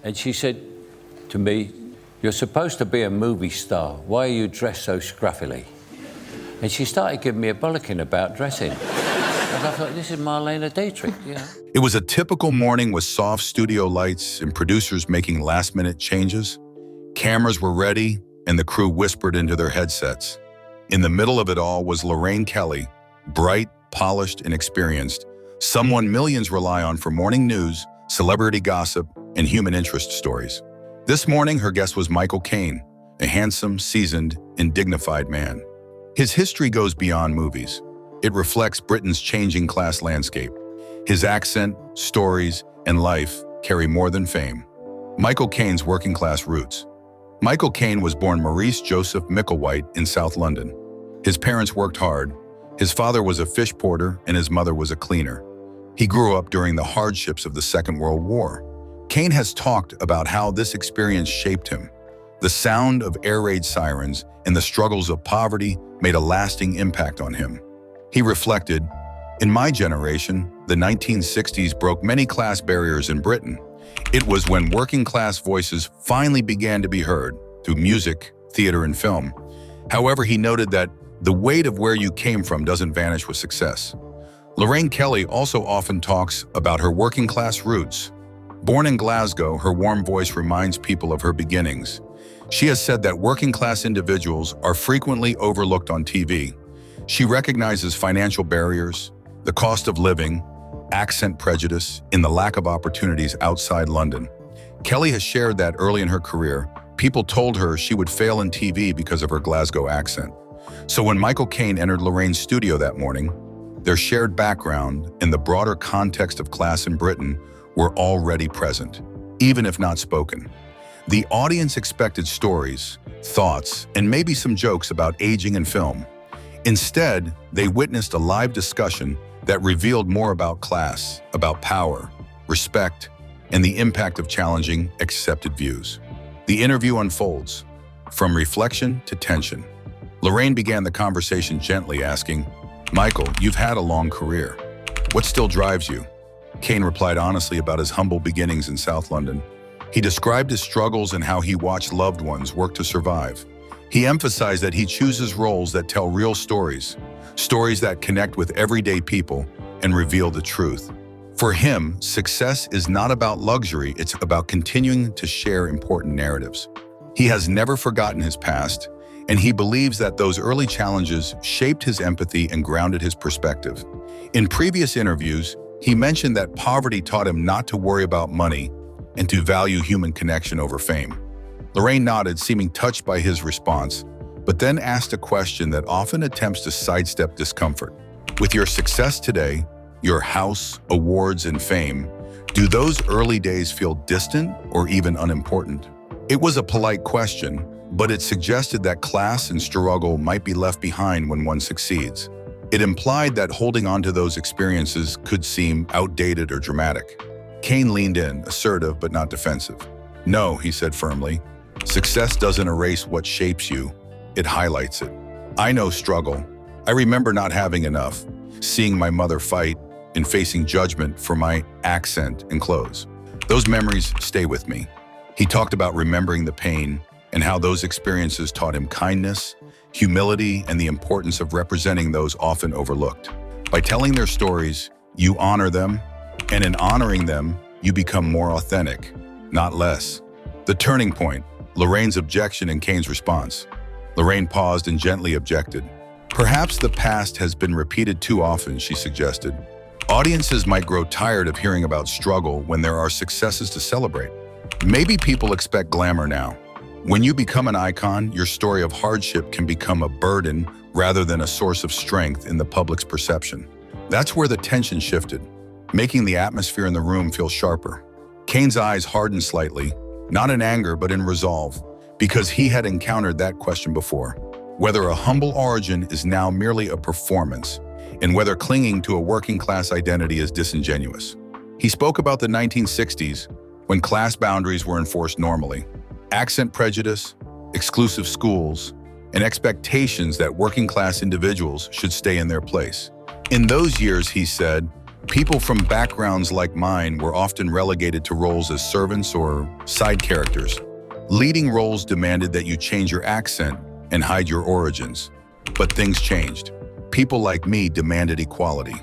And she said to me, "You're supposed to be a movie star. Why are you dressed so scruffily?" And she started giving me a bollocking about dressing. And I thought, this is Marlene Dietrich, you know. It was a typical morning with soft studio lights and producers making last-minute changes. Cameras were ready, and the crew whispered into their headsets. In the middle of it all was Lorraine Kelly, bright, polished, and experienced, someone millions rely on for morning news, celebrity gossip, and human interest stories. This morning, her guest was Michael Caine, a handsome, seasoned, and dignified man. His history goes beyond movies. It reflects Britain's changing class landscape. His accent, stories, and life carry more than fame. Michael Caine's working-class roots. Michael Caine was born Maurice Joseph Micklewhite in South London. His parents worked hard. His father was a fish porter and his mother was a cleaner. He grew up during the hardships of the Second World War. Caine has talked about how this experience shaped him. The sound of air raid sirens and the struggles of poverty made a lasting impact on him. He reflected, "In my generation, the 1960s broke many class barriers in Britain. It was when working-class voices finally began to be heard through music, theater, and film." However, he noted that the weight of where you came from doesn't vanish with success. Lorraine Kelly also often talks about her working-class roots. Born in Glasgow, her warm voice reminds people of her beginnings. She has said that working-class individuals are frequently overlooked on TV. She recognizes financial barriers, the cost of living, accent prejudice, and the lack of opportunities outside London. Kelly has shared that early in her career, people told her she would fail in TV because of her Glasgow accent. So when Michael Caine entered Lorraine's studio that morning, their shared background and the broader context of class in Britain were already present, even if not spoken. The audience expected stories, thoughts, and maybe some jokes about aging and film. Instead, they witnessed a live discussion that revealed more about class, about power, respect, and the impact of challenging accepted views. The interview unfolds, from reflection to tension. Lorraine began the conversation gently, asking, "Michael, you've had a long career. What still drives you?" Caine replied honestly about his humble beginnings in South London. He described his struggles and how he watched loved ones work to survive. He emphasized that he chooses roles that tell real stories, stories that connect with everyday people and reveal the truth. For him, success is not about luxury, it's about continuing to share important narratives. He has never forgotten his past, and he believes that those early challenges shaped his empathy and grounded his perspective. In previous interviews, he mentioned that poverty taught him not to worry about money and to value human connection over fame. Lorraine nodded, seeming touched by his response, but then asked a question that often attempts to sidestep discomfort. With your success today, your house, awards, and fame, do those early days feel distant or even unimportant? It was a polite question, but it suggested that class and struggle might be left behind when one succeeds. It implied that holding on to those experiences could seem outdated or dramatic. Caine leaned in, assertive but not defensive. "No," he said firmly. "Success doesn't erase what shapes you, it highlights it. I know struggle. I remember not having enough, seeing my mother fight, and facing judgment for my accent and clothes. Those memories stay with me." He talked about remembering the pain and how those experiences taught him kindness, humility, and the importance of representing those often overlooked. By telling their stories, you honor them, and in honoring them, you become more authentic, not less. The turning point, Lorraine's objection and Caine's response. Lorraine paused and gently objected. "Perhaps the past has been repeated too often," she suggested. "Audiences might grow tired of hearing about struggle when there are successes to celebrate. Maybe people expect glamour now. When you become an icon, your story of hardship can become a burden rather than a source of strength in the public's perception." That's where the tension shifted, making the atmosphere in the room feel sharper. Caine's eyes hardened slightly, not in anger but in resolve, because he had encountered that question before. Whether a humble origin is now merely a performance, and whether clinging to a working-class identity is disingenuous. He spoke about the 1960s, when class boundaries were enforced normally. Accent prejudice, exclusive schools, and expectations that working-class individuals should stay in their place. In those years, he said, People from backgrounds like mine were often relegated to roles as servants or side characters. Leading roles demanded that you change your accent and hide your origins. But things changed. People like me demanded equality.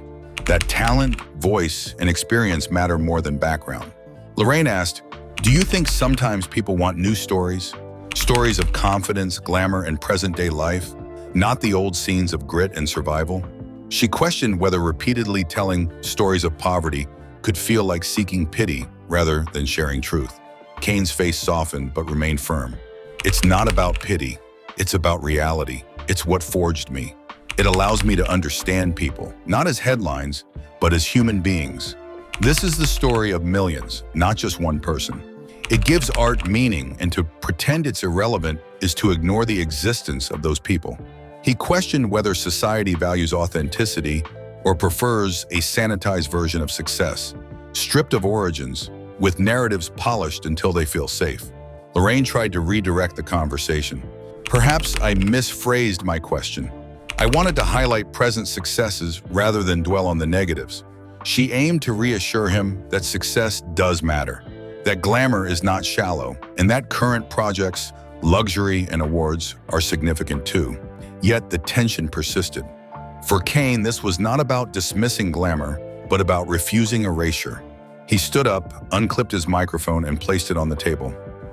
That talent, voice, and experience matter more than background. Lorraine asked, "Do you think sometimes people want new stories? Stories of confidence, glamour, and present-day life, not the old scenes of grit and survival?" She questioned whether repeatedly telling stories of poverty could feel like seeking pity rather than sharing truth. Caine's face softened but remained firm. "It's not about pity. It's about reality. It's what forged me. It allows me to understand people, not as headlines, but as human beings. This is the story of millions, not just one person. It gives art meaning, and to pretend it's irrelevant is to ignore the existence of those people." He questioned whether society values authenticity or prefers a sanitized version of success, stripped of origins, with narratives polished until they feel safe. Lorraine tried to redirect the conversation. "Perhaps I misphrased my question. I wanted to highlight present successes rather than dwell on the negatives." She aimed to reassure him that success does matter, that glamour is not shallow, and that current projects, luxury, and awards are significant too. Yet the tension persisted. For Caine, this was not about dismissing glamour, but about refusing erasure. He stood up, unclipped his microphone, and placed it on the table.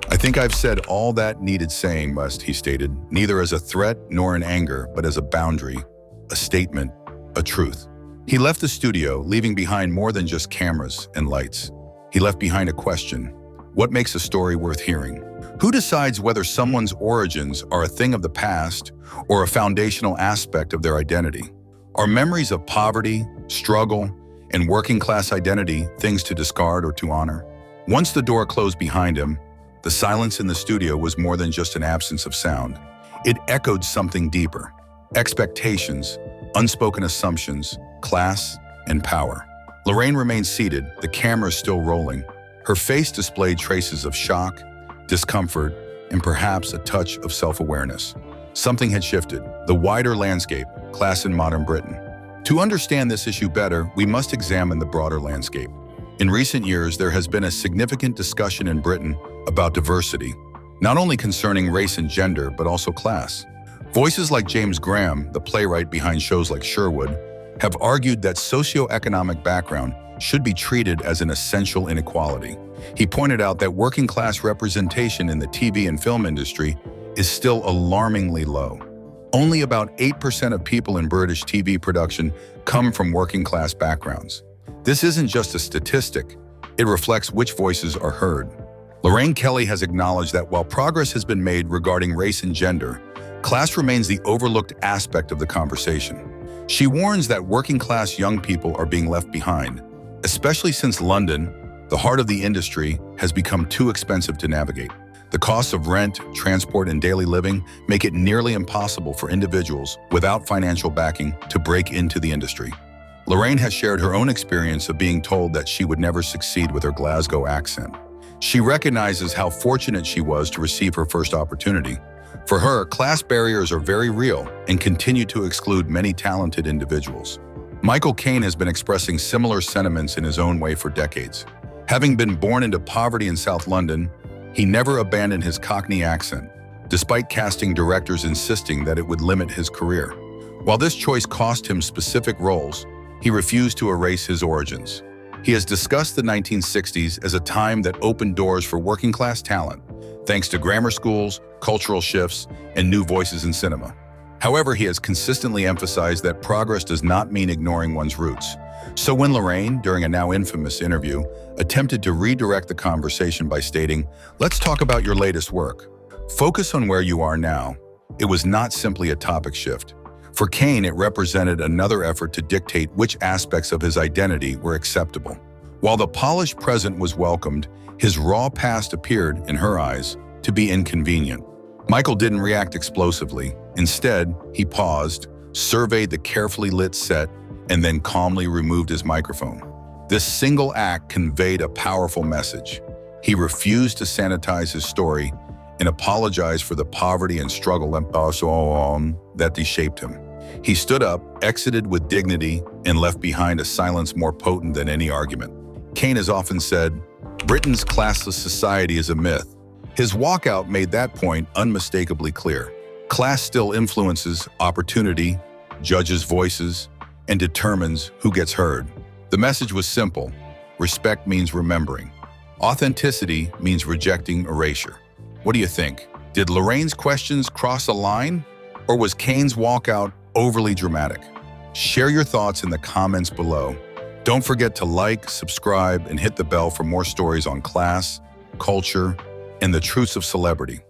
"I think I've said all that needed saying, Must," he stated, neither as a threat nor in anger, but as a boundary, a statement, a truth. He left the studio, leaving behind more than just cameras and lights. He left behind a question: what makes a story worth hearing? Who decides whether someone's origins are a thing of the past or a foundational aspect of their identity? Are memories of poverty, struggle, and working-class identity things to discard or to honor? Once the door closed behind him, the silence in the studio was more than just an absence of sound. It echoed something deeper: expectations, unspoken assumptions, class, and power. Lorraine remained seated, the camera still rolling. Her face displayed traces of shock, discomfort, and perhaps a touch of self-awareness. Something had shifted: the wider landscape, class in modern Britain. To understand this issue better, we must examine the broader landscape. In recent years, there has been a significant discussion in Britain about diversity, not only concerning race and gender, but also class. Voices like James Graham, the playwright behind shows like Sherwood, have argued that socioeconomic background should be treated as an essential inequality. He pointed out that working-class representation in the TV and film industry is still alarmingly low. Only about 8% of people in British TV production come from working-class backgrounds. This isn't just a statistic, it reflects which voices are heard. Lorraine Kelly has acknowledged that while progress has been made regarding race and gender, class remains the overlooked aspect of the conversation. She warns that working-class young people are being left behind, especially since London, the heart of the industry, has become too expensive to navigate. The costs of rent, transport, and daily living make it nearly impossible for individuals without financial backing to break into the industry. Lorraine has shared her own experience of being told that she would never succeed with her Glasgow accent. She recognizes how fortunate she was to receive her first opportunity. For her, class barriers are very real and continue to exclude many talented individuals. Michael Caine has been expressing similar sentiments in his own way for decades. Having been born into poverty in South London, he never abandoned his Cockney accent, despite casting directors insisting that it would limit his career. While this choice cost him specific roles, he refused to erase his origins. He has discussed the 1960s as a time that opened doors for working-class talent, thanks to grammar schools, cultural shifts, and new voices in cinema. However, he has consistently emphasized that progress does not mean ignoring one's roots. So when Lorraine, during a now infamous interview, attempted to redirect the conversation by stating, "Let's talk about your latest work. Focus on where you are now," it was not simply a topic shift. For Caine, it represented another effort to dictate which aspects of his identity were acceptable. While the polished present was welcomed, his raw past appeared, in her eyes, to be inconvenient. Michael didn't react explosively. Instead, he paused, surveyed the carefully lit set, and then calmly removed his microphone. This single act conveyed a powerful message. He refused to sanitize his story and apologized for the poverty and struggle that shaped him. He stood up, exited with dignity, and left behind a silence more potent than any argument. Caine has often said, Britain's classless society is a myth. His walkout made that point unmistakably clear. Class still influences opportunity, judges voices, and determines who gets heard. The message was simple. Respect means remembering. Authenticity means rejecting erasure. What do you think? Did Lorraine's questions cross a line? Or was Caine's walkout overly dramatic? Share your thoughts in the comments below. Don't forget to like, subscribe, and hit the bell for more stories on class, culture, and the truths of celebrity.